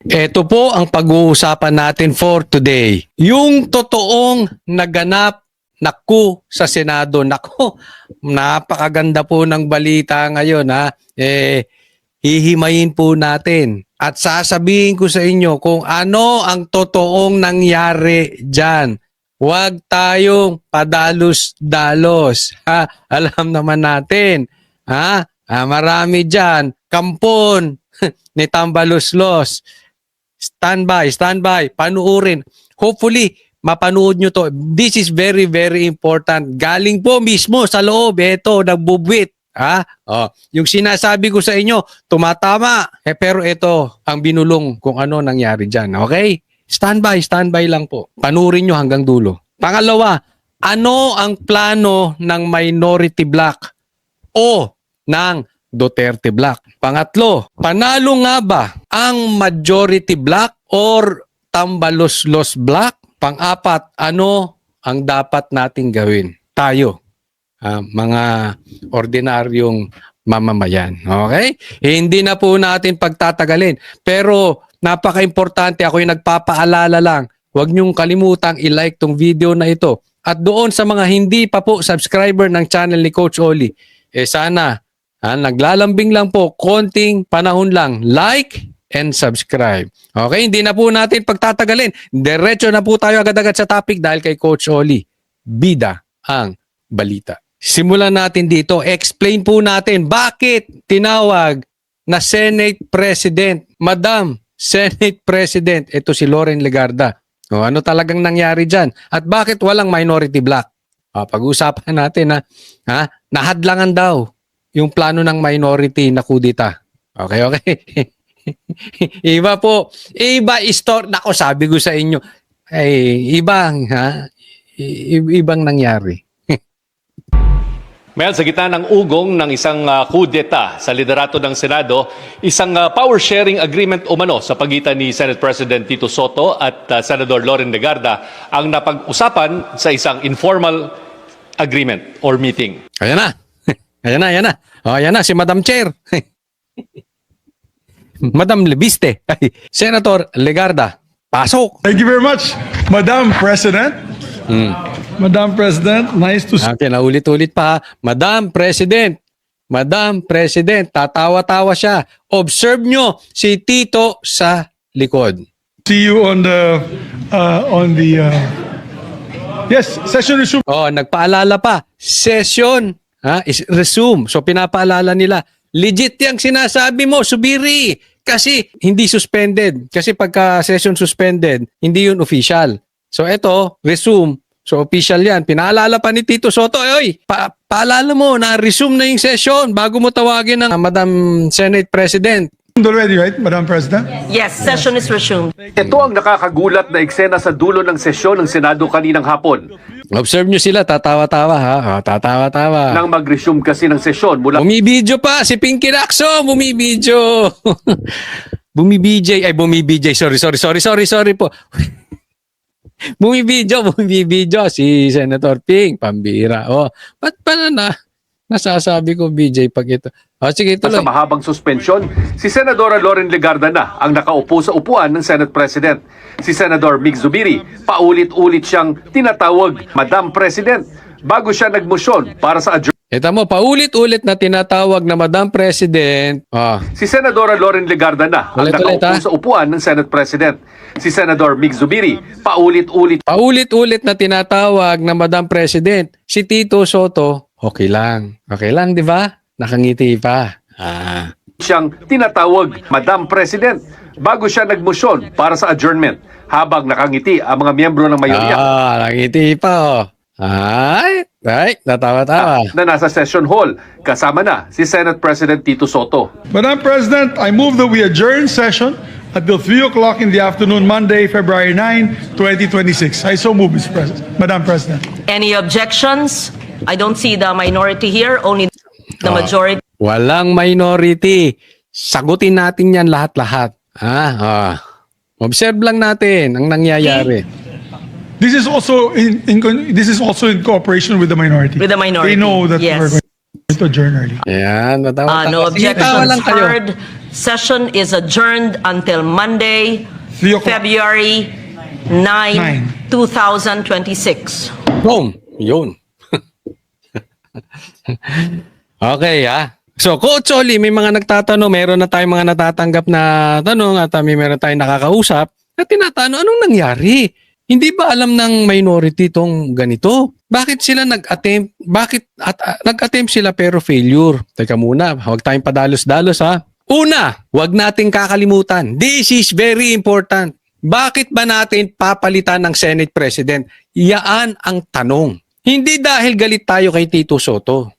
Ito po ang pag-uusapan natin for today. Yung totoong naganap sa Senado. Naku, napakaganda po ng balita ngayon ha. Hihimayin po natin at sasabihin ko sa inyo kung ano ang totoong nangyari dyan. Huwag tayong padalos-dalos. Ha? Alam naman natin. Ha? Marami dyan. Kampon ni Tambaluslos. Standby, panuorin. Hopefully, mapanood nyo to. This is very, very important. Galing po mismo sa loob. Ito, nagbubwit. Yung sinasabi ko sa inyo, tumatama. Pero ito, ang binulong kung ano nangyari dyan. Okay? Standby lang po. Panuorin nyo hanggang dulo. Pangalawa, ano ang plano ng minority bloc o ng Duterte bloc? Pangatlo, panalo nga ba ang majority bloc or Tambaluslos bloc? Pang-apat, ano ang dapat nating gawin? Tayo, mga ordinaryong mamamayan. Okay? Hindi na po natin pagtatagalin. Pero napaka-importante, ako yung nagpapaalala lang. Huwag niyong kalimutang i-like tong video na ito. At doon sa mga hindi pa po subscriber ng channel ni Coach Oli, sana naglalambing lang po, konting panahon lang, like and subscribe. Okay, hindi na po natin pagtatagalin. Diretso na po tayo agad-agad sa topic dahil kay Coach Oli. Bida ang balita. Simulan natin dito. Explain po natin bakit tinawag na Senate President, Madam Senate President, ito si Loren Legarda. Ano talagang nangyari dyan? At bakit walang minority bloc? Pag-usapan natin nahadlangan daw yung plano ng minority na kudita. Okay. Iba po. Iba story. Nako, sabi ko sa inyo. Ibang nangyari. Mel, sa gitna ng ugong ng isang kudeta sa liderato ng Senado, isang power sharing agreement umano sa pagitan ni Senate President Tito Soto at Senador Loren Legarda ang napag-usapan sa isang informal agreement or meeting. Ayan na. Ayan na si Madam Chair. Madam Lebiste. Senator Legarda, pasok. Thank you very much, Madam President. Madam President, nice to see Okay, naulit-ulit pa. Madam President, tatawa-tawa siya. Observe nyo si Tito sa likod. you on the yes, session resume. Nagpaalala pa. Session is resume. So pinapaalala nila. Legit yung sinasabi mo, Subiri. Kasi hindi suspended. Kasi pagka session suspended, hindi yun official. So ito, resume. So official yan. Pinaalala pa ni Tito Soto, paalala mo na resume na yung session bago mo tawagin ng Madam Senate President. Already, right, Madam President? Yes, session is resumed. Ito ang nakakagulat na eksena sa dulo ng sesyon ng Senado kaninang hapon. Observe nyo sila, tatawa-tawa tatawa-tawa. Nang mag-resume kasi ng sesyon mula Bumibidyo pa si Pinky Lacson, bumibidyo. Sorry po. Bumibidyo si Senator Ping, pambira. Ba't pala nasasabi ko BJ pag ito? Sige, sa tuloy. mahabang suspensyon, si Senadora Loren Legarda na ang nakaupo sa upuan ng Senate President. Si Senador Mig Zubiri, paulit-ulit siyang tinatawag Madam President bago siya nagmosyon para sa adjournment. Ito mo, paulit-ulit na tinatawag na Madam President. Si Senadora Loren Legarda na ang Ulit-ulit, nakaupo sa upuan ng Senate President. Si Senador Mig Zubiri, paulit-ulit na tinatawag na Madam President. Si Tito Soto, okay lang, di ba? Nakangiti pa. siyang tinatawag Madam President bago siya nagmosyon para sa adjournment habang nakangiti ang mga miyembro ng mayorya Nakangiti pa right, natawa-tawa. na nasa session hall kasama na si Senate President Tito Soto. Madam President, I move that we adjourn session until 3 o'clock in the afternoon, Monday, February 9, 2026. I so move, Mr. President. Madam President. Any objections? I don't see the minority here, only the majority. Walang minority. Sagutin natin yan lahat-lahat. Observe lang natin ang nangyayari. This is also in cooperation with the minority. With the minority, They know that yes. we're going to to adjourn early. Ayan, matawa. No Sige, tawa objections lang kayo. heard. Session is adjourned until Monday, 3 o'clock. February 9, 2026. Boom! Yun. Okay, So, Coach Oli, may mga nagtatanong, meron na tayong mga natatanggap na tanong at meron tayong nakakausap at tinatanong, anong nangyari? Hindi ba alam ng minority tong ganito? Bakit sila nag-attempt? Nag-attempt sila pero failure? Teka muna, huwag tayong padalos-dalos Una, huwag nating kakalimutan. This is very important. Bakit ba natin papalitan ng Senate President? Yaan ang tanong. Hindi dahil galit tayo kay Tito Soto.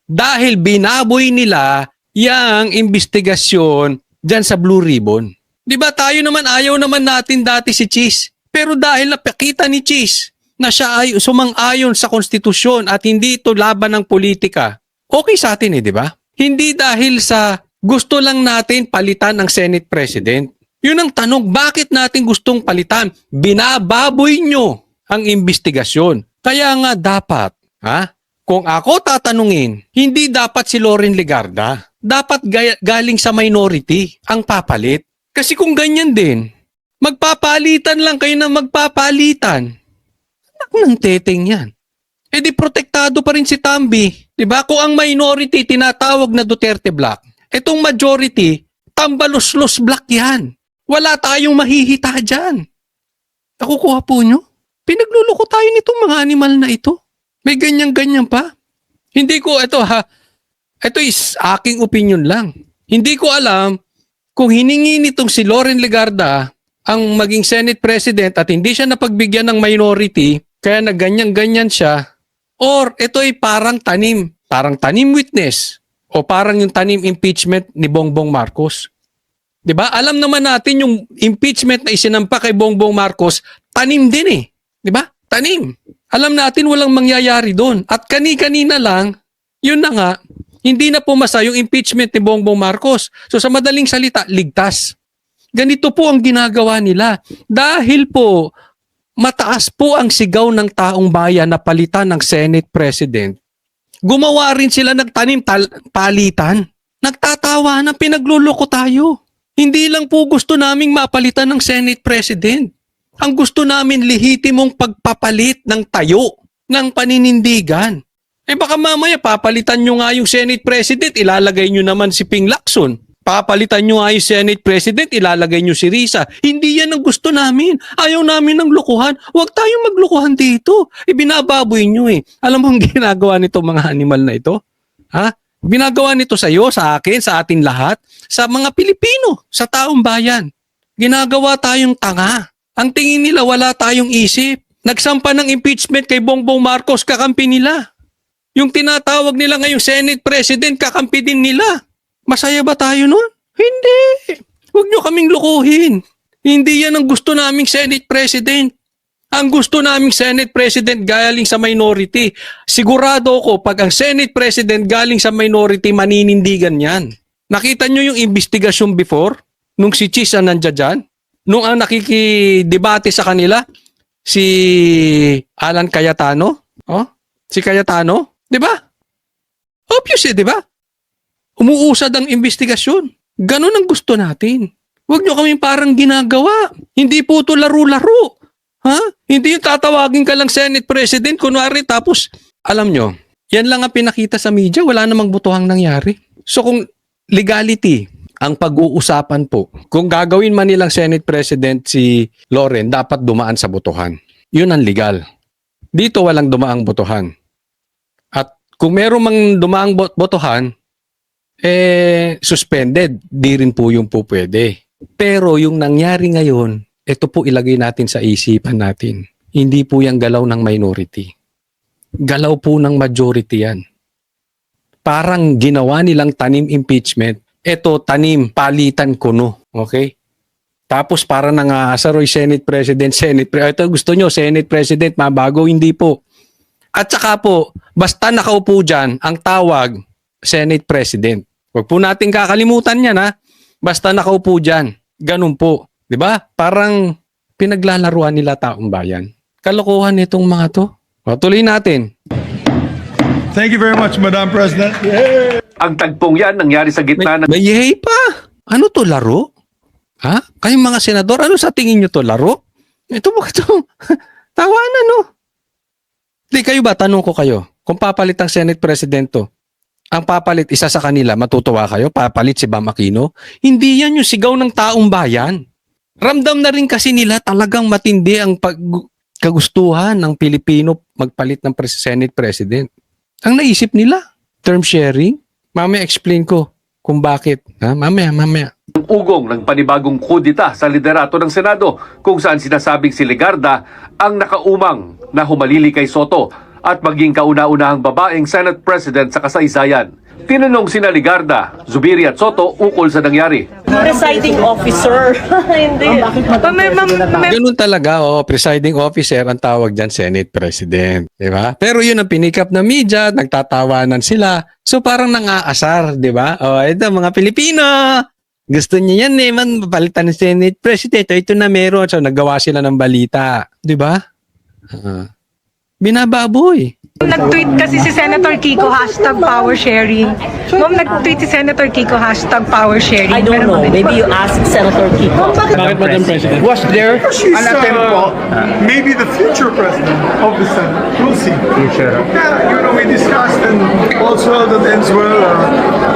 Dahil binaboy nila yung investigasyon dyan sa Blue Ribbon. Di ba tayo naman ayaw naman natin dati si Cheese. Pero dahil napakita ni Cheese na siya ay sumang-ayon sa konstitusyon at hindi ito laban ng politika, okay sa atin di ba? Hindi dahil sa gusto lang natin palitan ng Senate President. Yun ang tanong, bakit natin gustong palitan? Binababoy nyo ang investigasyon. Kaya nga dapat, kung ako tatanungin, hindi dapat si Loren Legarda. Dapat galing sa minority ang papalit. Kasi kung ganyan din, magpapalitan lang kayo na magpapalitan. Anak ng teteng yan. E di protektado pa rin si Tambi. Diba? Kung ang minority tinatawag na Duterte Black, itong majority, tambalos-los black yan. Wala tayong mahihita dyan. Nakukuha po nyo? Pinagluloko tayo nitong mga animal na ito. May ganyan-ganyan pa. Hindi ko, ito is aking opinion lang. Hindi ko alam kung hiningi nitong si Loren Legarda ang maging Senate President at hindi siya napagbigyan ng minority, kaya nagganyan-ganyan siya, or ito ay parang tanim witness, o parang yung tanim impeachment ni Bongbong Marcos. 'Di ba? Alam naman natin yung impeachment na isinampa kay Bongbong Marcos, tanim din 'Di ba? Tanim. Alam natin walang mangyayari doon. At kani-kanina lang, yun na nga, hindi na pumasa yung impeachment ni Bongbong Marcos. So sa madaling salita, ligtas. Ganito po ang ginagawa nila. Dahil po, mataas po ang sigaw ng taong bayan na palitan ng Senate President. Gumawa rin sila ng tanim palitan. Nagtatawa na pinagluloko tayo. Hindi lang po gusto naming mapalitan ng Senate President. Ang gusto namin lehitimong pagpapalit ng tayo ng paninindigan. Baka mamaya papalitan nyo nga yung Senate President, ilalagay nyo naman si Ping Lacson. Papalitan nyo nga yung Senate President, ilalagay nyo si Risa. Hindi yan ang gusto namin. Ayaw namin ng lukuhan. Huwag tayong maglukuhan dito. Ibinababoy nyo Alam mo ang ginagawa nito mga animal na ito? Binagawa nito sa iyo, sa akin, sa atin lahat, sa mga Pilipino, sa taong bayan. Ginagawa tayong tanga. Ang tingin nila wala tayong isip. Nagsampa ng impeachment kay Bongbong Marcos, kakampi nila. Yung tinatawag nila ngayong Senate President, kakampi din nila. Masaya ba tayo nun? Hindi. Huwag nyo kaming lukuhin. Hindi yan ang gusto naming Senate President. Ang gusto naming Senate President galing sa minority. Sigurado ko pag ang Senate President galing sa minority, maninindigan yan. Nakita nyo yung investigasyon before? Nung si Chis nandiyan dyan? Nung ang nakikidebate sa kanila, si Alan Cayetano? Si Cayetano? Di ba? Obvious di ba? Umuusad ang investigasyon. Ganon ang gusto natin. Huwag nyo kaming parang ginagawa. Hindi po ito laro-laro. Hindi yung tatawagin ka lang Senate President, kunwari tapos, alam nyo, yan lang ang pinakita sa media, wala namang butuhang nangyari. So kung legality ang pag-uusapan po, kung gagawin man nilang Senate President si Loren, dapat dumaan sa botohan. Yun ang legal. Dito walang dumaang botohan. At kung meron mang dumaang botohan, suspended. Di rin po yung po pwede. Pero yung nangyari ngayon, ito po ilagay natin sa isipan natin. Hindi po yung galaw ng minority. Galaw po ng majority yan. Parang ginawa nilang tanim impeachment. Ito tanim palitan kuno. Okay? Tapos para nangasaroy Senate President, ito gusto nyo, Senate President, mabago, hindi po. At saka po, basta nakaupo dyan, ang tawag, Senate President. Huwag po natin kakalimutan yan Basta nakaupo dyan. Ganun po. 'Di ba? Parang pinaglalaruan nila taong bayan. Kalokohan nitong mga to. Tuloy natin. Thank you very much, Madam President. Ang tagpong yan nangyari sa gitna ng May yehey pa. Ano to, laro? Ha? Kayong mga senador, ano sa tingin nyo to, laro? Ito ba ito? Tawanan, no? Di kayo ba, tanong ko kayo, kung papalit ang Senate President to, ang papalit, isa sa kanila, matutuwa kayo, papalit si Bam Aquino? Hindi yan yung sigaw ng taong bayan. Ramdam na rin kasi nila talagang matindi ang kagustuhan ng Pilipino magpalit ng Senate President. Ang naisip nila, term sharing. Mamaya explain ko kung bakit. Ha? Mamaya. ugong ng panibagong kudita sa liderato ng Senado kung saan sinasabing si Legarda ang nakaumang na humalili kay Soto at maging kauna-unahang babaeng Senate President sa kasaysayan. Tinanong sina Legarda, Zubiri at Soto ukol sa nangyari. Presiding officer. Hindi. Ganun talaga, presiding officer ang tawag dyan, Senate President. Di ba? Pero yun ang pinikap na media, nagtatawanan sila. So parang nangaasar, di ba? Ito mga Pilipino, gusto niya yan mapalitan ng Senate President. Ito na meron. So naggawa sila ng balita. Di ba? Binababoy. Nag-tweet kasi si Senator Kiko, #power sharing. Ma'am, nag-tweet si Senator Kiko, #power sharing. I don't know. Maybe you ask Senator Kiko. Bakit, Madam President? Was there She's an attempt po? maybe the future president of the Senate. We'll see. Future. Yeah, we discussed and all's well that ends well.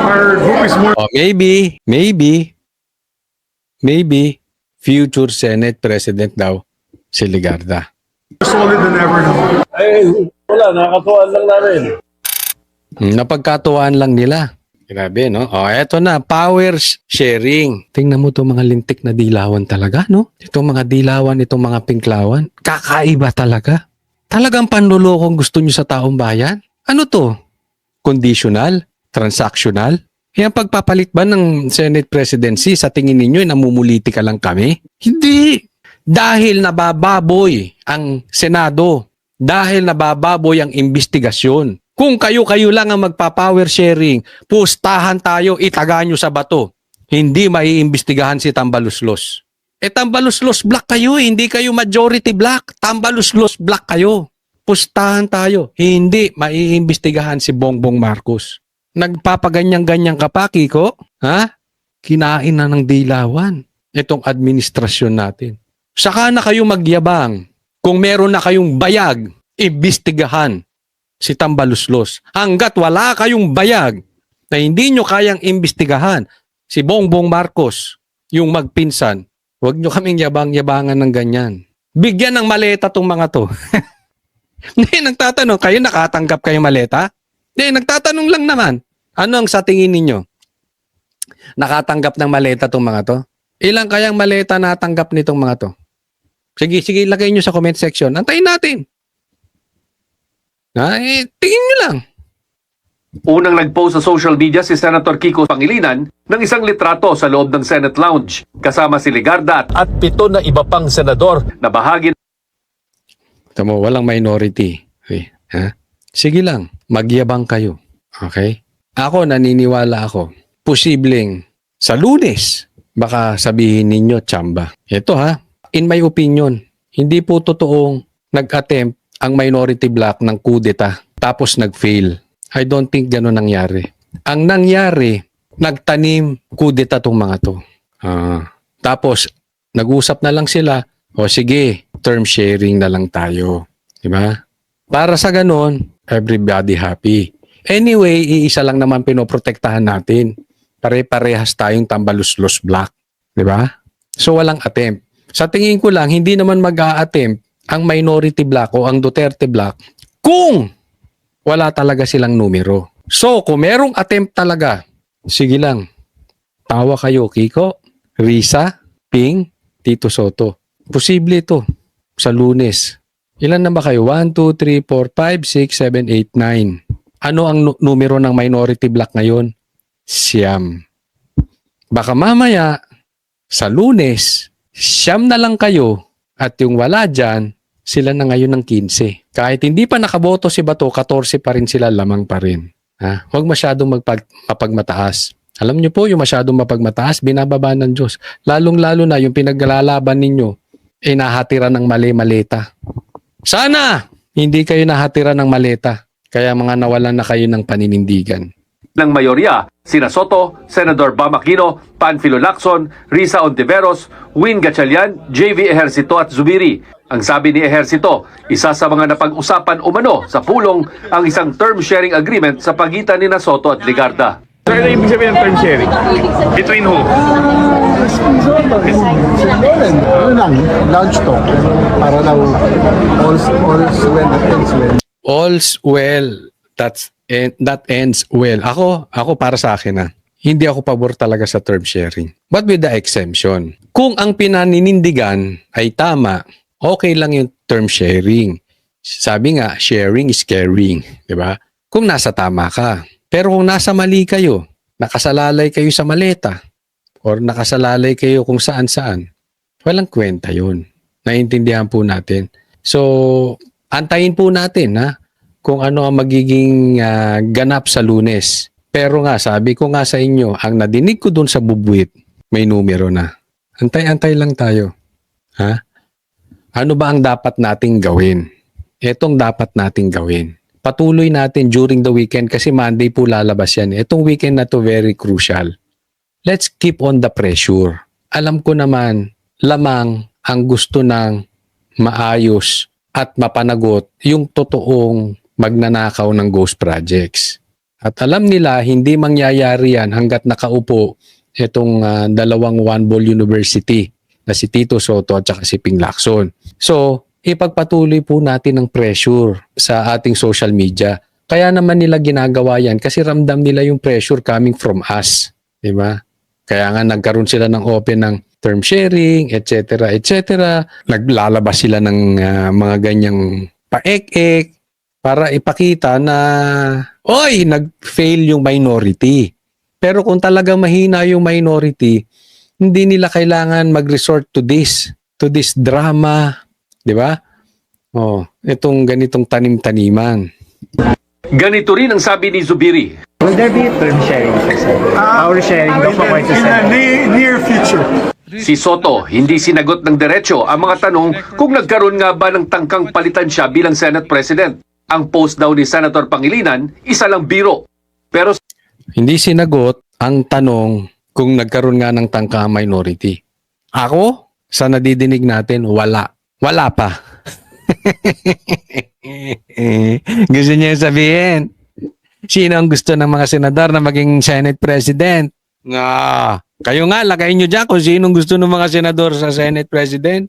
Our group is more Maybe future Senate President daw si Legarda. solid than ever now. Wala, nakakatuwaan lang namin. Napagkatuwaan lang nila. Grabe, no? Eto na, power sharing. Tingnan mo itong mga lintik na dilawan talaga, no? Itong mga dilawan, itong mga pinklawan. Kakaiba talaga. Talagang panlulokong gusto nyo sa taong bayan? Ano to? Conditional? Transactional? Yung pagpapalit ba ng Senate Presidency, sa tingin ninyo, namumuliti ka lang kami? Hindi. Dahil nabababoy ang Senado. Dahil nabababoy ang investigasyon. Kung kayo-kayo lang ang magpa-power sharing, pustahan tayo, itaga nyo sa bato. Hindi maiimbestigahan si Tambaluslos. Tambaluslos black kayo, hindi kayo majority black. Tambaluslos black kayo. Pustahan tayo, hindi maiimbestigahan si Bongbong Marcos. Nagpapaganyan-ganyan ka pa, Kiko? Ha? Kinain na ng dilawan itong administrasyon natin. Saka na kayo magyabang. Kung meron na kayong bayag, imbestigahan si Tambaluslos. Hanggat wala kayong bayag na hindi nyo kayang imbestigahan si Bongbong Marcos, yung magpinsan, huwag nyo kaming yabang-yabangan ng ganyan. Bigyan ng maleta tong mga to. Hindi, nagtatanong, kayo nakatanggap kayong maleta? Hindi, nagtatanong lang naman. Ano ang sa tingin ninyo? Nakatanggap ng maleta tong mga to? Ilang kayang maleta natanggap nitong mga to? Sige, lagay nyo sa comment section. Antayin natin. Tingin nyo lang. Unang nag-post sa social media si Senator Kiko Pangilinan ng isang litrato sa loob ng Senate Lounge kasama si Legarda at 7 na iba pang senador na bahagi Tamo, walang minority. Okay. Ha? Sige lang, magyabang kayo. Okay? Ako, naniniwala ako. Posibleng sa Lunes, baka sabihin ninyo, tsamba. Ito ha, in my opinion, hindi po totoong nag-attempt ang minority bloc ng kudeta tapos nag-fail. I don't think gano'n nangyari. Ang nangyari, nagtanim kudeta tong mga to. Tapos, nag-usap na lang sila, o sige, term sharing na lang tayo. Diba? Para sa gano'n, everybody happy. Anyway, iisa lang naman pinoprotektahan natin. Pare-parehas tayong Tambaluslos block. Diba? So, walang attempt. Sa tingin ko lang, hindi naman mag-a-attempt ang minority block o ang Duterte block kung wala talaga silang numero. So, kung merong attempt talaga, sige lang. Tawa kayo, Kiko, Risa, Ping, Tito Soto. Posible ito sa Lunes. Ilan na ba kayo? 1, 2, 3, 4, 5, 6, 7, 8, 9. Ano ang numero ng minority block ngayon? 9. Baka mamaya, sa Lunes, 9 na lang kayo at yung wala dyan, sila na ngayon ng 15. Kahit hindi pa nakaboto si Bato, 14 pa rin sila, lamang pa rin. Huwag masyadong mapagmataas. Alam niyo po, yung masyadong mapagmataas, binababa ng Diyos. Lalong-lalo na yung pinaglalaban ninyo, nahatiran ng maleta. Sana hindi kayo nahatiran ng maleta. Kaya mga nawalan na kayo ng paninindigan. ng mayorya, sina Soto, Senador Bam Aquino, Panfilo Lacson, Risa Ontiveros, Win Gatchalian, JV Ejercito at Zubiri. Ang sabi ni Ejercito, isa sa mga napag-usapan umano sa pulong ang isang term sharing agreement sa pagitan ni Soto at Ligarda. So, ano ibig sabihin ng term sharing? Between who? Ano lang, lunch talk. Para daw all's well that ends well. All's well, that ends well. Ako para sa akin hindi ako pabor talaga sa term sharing. But with the exemption, kung ang pinaninindigan ay tama, okay lang yung term sharing. Sabi nga, sharing is caring, di ba? Kung nasa tama ka. Pero kung nasa mali kayo, nakasalalay kayo sa maleta, or nakasalalay kayo kung saan-saan, walang kwenta yun. Naiintindihan po natin. So, antayin po natin kung ano ang magiging ganap sa Lunes. Pero nga, sabi ko nga sa inyo, ang nadinig ko dun sa bubwit, may numero na. Antay-antay lang tayo. Ano ba ang dapat nating gawin? Etong dapat nating gawin. Patuloy natin during the weekend kasi Monday po lalabas yan. Etong weekend na to very crucial. Let's keep on the pressure. Alam ko naman, lamang ang gusto ng maayos at mapanagot yung totoong magnanakaw ng ghost projects. At alam nila, hindi mangyayari yan hanggat nakaupo itong dalawang One Ball University na si Tito Soto at saka si Ping Lacson. So, ipagpatuloy po natin ang pressure sa ating social media. Kaya naman nila ginagawa yan kasi ramdam nila yung pressure coming from us. Diba? Kaya nga nagkaroon sila ng open ng term sharing, etc. etc. Naglalabas sila ng mga ganyang paek-ek para ipakita na oy, nag-fail yung minority. Pero kung talagang mahina yung minority, hindi nila kailangan mag-resort to this drama. Di ba? Itong ganitong tanim-taniman. Ganito rin ang sabi ni Zubiri. Will there be term sharing? Power sharing? Don't provide to In the Senate. near future. Si Soto hindi sinagot ng diretso ang mga tanong kung nagkaroon nga ba ng tangkang palitan siya bilang Senate President. Ang post daw ni Senator Pangilinan, isa lang biro. Pero Hindi sinagot ang tanong kung nagkaroon nga ng tangka minority. Ako, sa nadidinig natin, wala. Wala pa. Gusto niya sabihin, sino ang gusto ng mga senador na maging Senate President? Kayo nga, lagay nyo dyan kung sino gusto ng mga senador sa Senate President.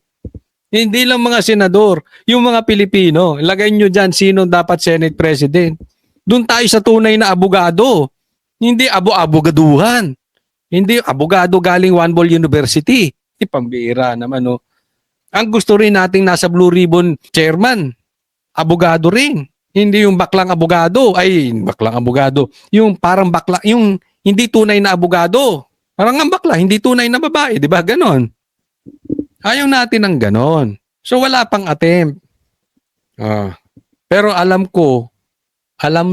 Hindi lang mga senador, yung mga Pilipino. Lagay nyo dyan sino dapat Senate President. Doon tayo sa tunay na abogado. Hindi abogaduhan. Hindi abogado galing One Ball University. Pambira naman, Ang gusto rin nating nasa Blue Ribbon chairman, abogado rin. Hindi yung baklang abogado. Yung parang bakla, yung hindi tunay na abogado. Parang ang bakla, hindi tunay na babae. Di ba? Ganon. Ayaw natin ng ganon. So wala pang attempt. Pero alam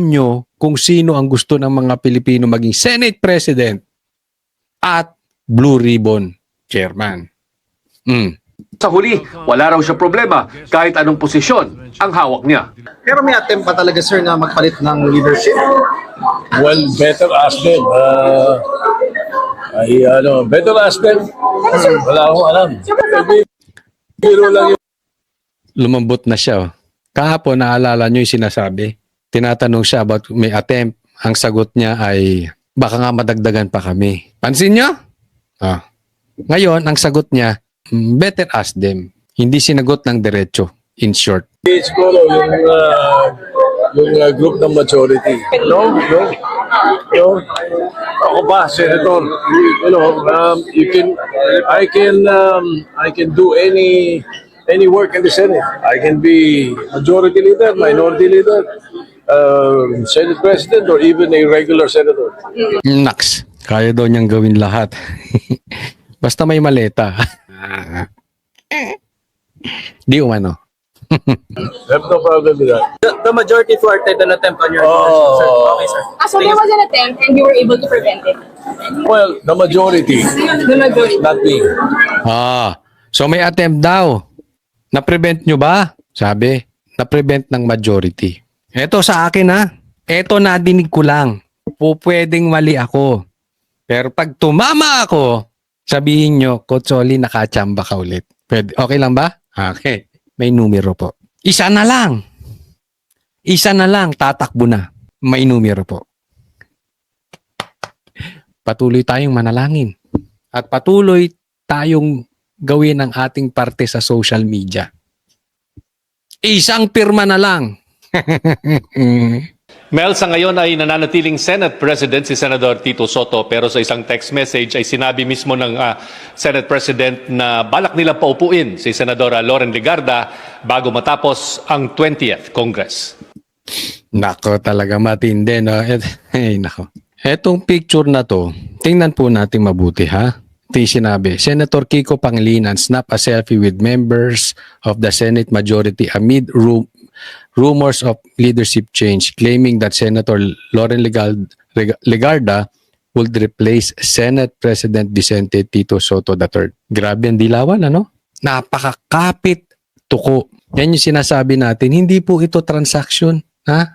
nyo kung sino ang gusto ng mga Pilipino maging Senate President at Blue Ribbon Chairman. sa huli, wala raw siya problema kahit anong posisyon ang hawak niya. Pero may attempt pa talaga, sir, na magpalit ng leadership. Well, better ask them. Better ask them. Wala akong alam. Biro lang yun. Lumambot na siya. Kahapon, naalala nyo yung sinasabi. Tinatanong siya about may attempt. Ang sagot niya ay, baka nga madagdagan pa kami. Pansin nyo? Ngayon, ang sagot niya, better ask them. Hindi sinagot ng diretso, in short. Siguro yung group ng majority. No. Ako ba, Senator? I can do any work in the Senate. I can be majority leader, minority leader, Senate President, or even a regular senator. Naks, kaya daw niyang gawin lahat. Basta may maleta. Di umano. Have no problem with that. The majority thwarted an attempt on your leadership, sir. Okay, sir. So there was an attempt and you were able to prevent it? Well, the majority, The majority. not me. So may attempt daw. Na-prevent nyo ba? Sabi, na-prevent ng majority. Eto sa akin ha. Eto nadinig ko lang. Pwedeng mali ako. Pero pag tumama ako, sabihin nyo, Coach Oli, nakachamba ka ulit. Pwede, okay lang ba? Okay. May numero po. Isa na lang. Isa na lang, tatakbo na. May numero po. Patuloy tayong manalangin. At patuloy tayong gawin ang ating parte sa social media. Isang pirma na lang. Mel, sa ngayon ay nananatiling Senate President si Senador Tito Soto, pero sa isang text message ay sinabi mismo ng Senate President na balak nilang paupuin si Senadora Loren Legarda bago matapos ang 20th Congress. Nako, talaga matindi, no? Nako. Etong picture na to, tingnan po natin mabuti, ha? Ito yung sinabi, Senator Kiko Pangilinan snap a selfie with members of the Senate majority amid rumors of leadership change, claiming that Senator Loren Legarda would replace Senate President Vicente Tito Soto III. Grabe ang dilawan, ano? Napakakapit tuko. Yan yung sinasabi natin. Hindi po ito transaction. Ha?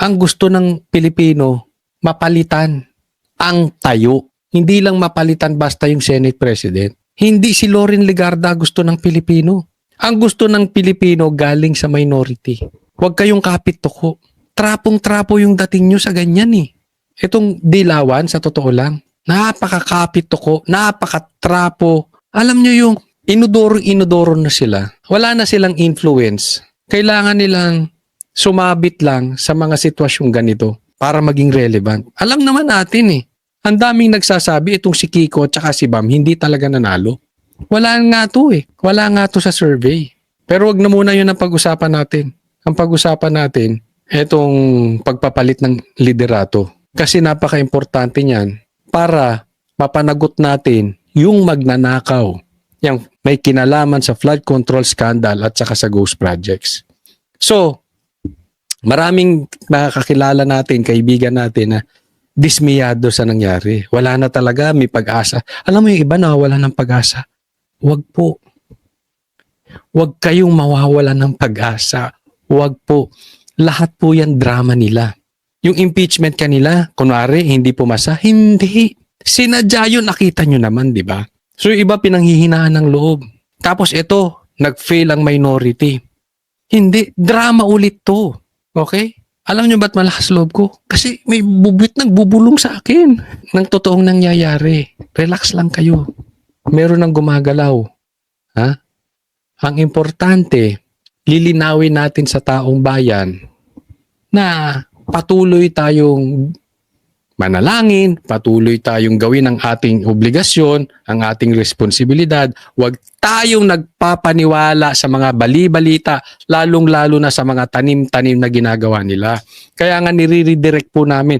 Ang gusto ng Pilipino, mapalitan ang tayo. Hindi lang mapalitan basta yung Senate President. Hindi si Loren Legarda gusto ng Pilipino. Ang gusto ng Pilipino galing sa minority. Huwag kayong kapit tuko. Trapong-trapo yung dating nyo sa ganyan eh. Itong dilawan, sa totoo lang, napakakapit tuko, napakatrapo. Alam nyo yung inodoro na sila. Wala na silang influence. Kailangan nilang sumabit lang sa mga sitwasyong ganito para maging relevant. Alam naman natin eh. Ang daming nagsasabi itong si Kiko at saka si Bam hindi talaga nanalo. Wala nga to eh. Wala nga to sa survey. Pero wag na muna yun ang pag-usapan natin. Ang pag-usapan natin, itong pagpapalit ng liderato. Kasi napaka-importante niyan para mapanagot natin yung magnanakaw. Yung may kinalaman sa flood control scandal at saka sa ghost projects. So, maraming nakakakilala natin, kaibigan natin na dismiyado sa nangyari. Wala na talaga, may pag-asa. Alam mo yung iba na wala ng pag-asa. Huwag po. Huwag kayong mawawala ng pag-asa. Huwag po. Lahat po yan drama nila. Yung impeachment kanila, kunwari, hindi pumasa. Hindi. Sinadya yun, nakita nyo naman, di ba? So yung iba pinanghihinaan ng loob. Tapos ito, nag-fail ang minority. Hindi. Drama ulit to. Okay? Alam nyo ba't malakas loob ko? Kasi may bubwit nagbubulong sa akin ng totoong nangyayari. Relax lang kayo. Meron nang gumagalaw. Ha? Ang importante, lilinawin natin sa taong bayan na patuloy tayong manalangin, patuloy tayong gawin ang ating obligasyon, ang ating responsibilidad. Huwag tayong nagpapaniwala sa mga bali-balita, lalong-lalo na sa mga tanim-tanim na ginagawa nila. Kaya nga nire-redirect po namin.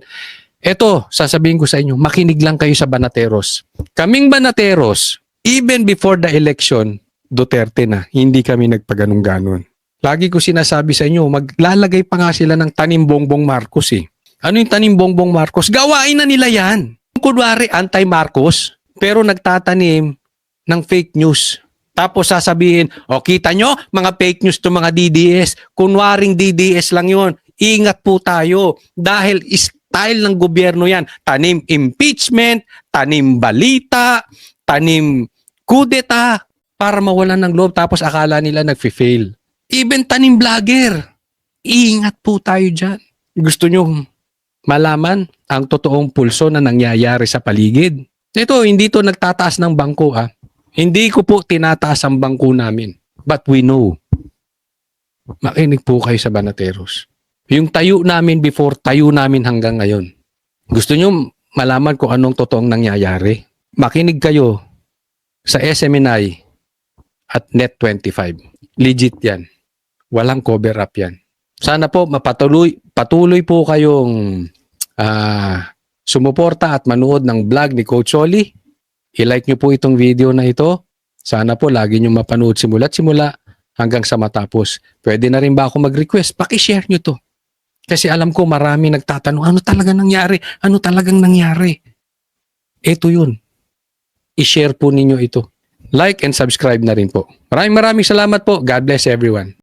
Eto, sasabihin ko sa inyo, makinig lang kayo sa Banateros. Kaming Banateros, even before the election, Duterte na, hindi kami nagpaganong-ganon. Lagi ko sinasabi sa inyo, maglalagay pa nga sila ng tanim Bongbong Marcos eh. Ano yung tanim Bongbong Marcos? Gawain na nila yan. Kunwari, anti-Marcos, pero nagtatanim ng fake news. Tapos sasabihin, o kita nyo, mga fake news to mga DDS. Kunwaring DDS lang yon. Ingat po tayo. Dahil style ng gobyerno yan. Tanim impeachment, tanim balita, tanim kudeta, para mawalan ng loob. Tapos akala nila nag-fail. Even tanim vlogger. Ingat po tayo dyan. Gusto nyo malaman ang totoong pulso na nangyayari sa paligid. Ito, hindi to nagtataas ng bangko ha. Hindi ko po tinataas ang bangko namin. But we know. Makinig po kayo sa Banateros. Yung tayo namin before, tayo namin hanggang ngayon. Gusto nyo malaman kung anong totoong nangyayari? Makinig kayo sa SMNI at Net25. Legit yan. Walang cover up yan. Sana po patuloy po kayong sumuporta at manood ng vlog ni Coach Oli. I-like nyo po itong video na ito. Sana po lagi nyo mapanood simula't simula hanggang sa matapos. Pwede na rin ba ako mag-request? Paki-share nyo to. Kasi alam ko marami nagtatanong, ano talagang nangyari? Ano talagang nangyari? Ito yun. I-share po ninyo ito. Like and subscribe na rin po. Maraming salamat po. God bless everyone.